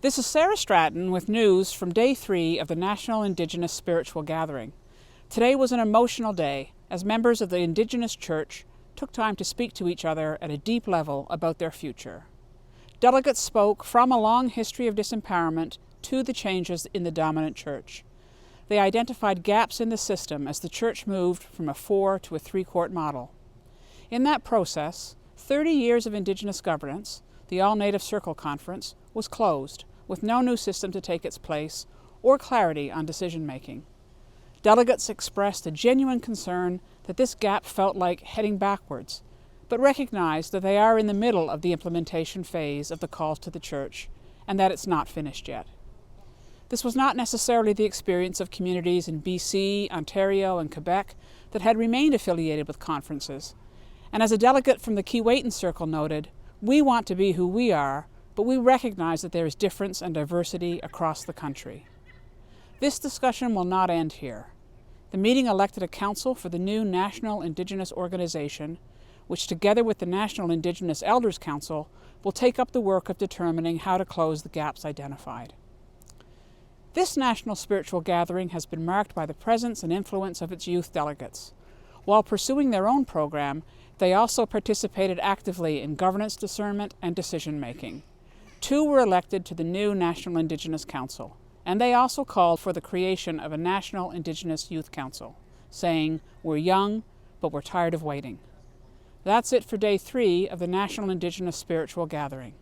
This is Sarah Stratton with news from Day 3 of the National Indigenous Spiritual Gathering. Today was an emotional day as members of the Indigenous Church took time to speak to each other at a deep level about their future. Delegates spoke from a long history of disempowerment to the changes in the dominant church. They identified gaps in the system as the church moved from a 4 to a 3-court model. In that process, 30 years of Indigenous governance, the All-Native Circle Conference, was closed, with no new system to take its place or clarity on decision-making. Delegates expressed a genuine concern that this gap felt like heading backwards, but recognized that they are in the middle of the implementation phase of the calls to the church, and that it's not finished yet. This was not necessarily the experience of communities in BC, Ontario, and Quebec that had remained affiliated with conferences. And as a delegate from the Keewatin Circle noted, we want to be who we are, but we recognize that there is difference and diversity across the country. This discussion will not end here. The meeting elected a council for the new National Indigenous Organization, which together with the National Indigenous Elders Council will take up the work of determining how to close the gaps identified. This national spiritual gathering has been marked by the presence and influence of its youth delegates. While pursuing their own program, they also participated actively in governance discernment and decision-making. 2 were elected to the new National Indigenous Council, and they also called for the creation of a National Indigenous Youth Council, saying, "We're young, but we're tired of waiting." That's it for Day 3 of the National Indigenous Spiritual Gathering.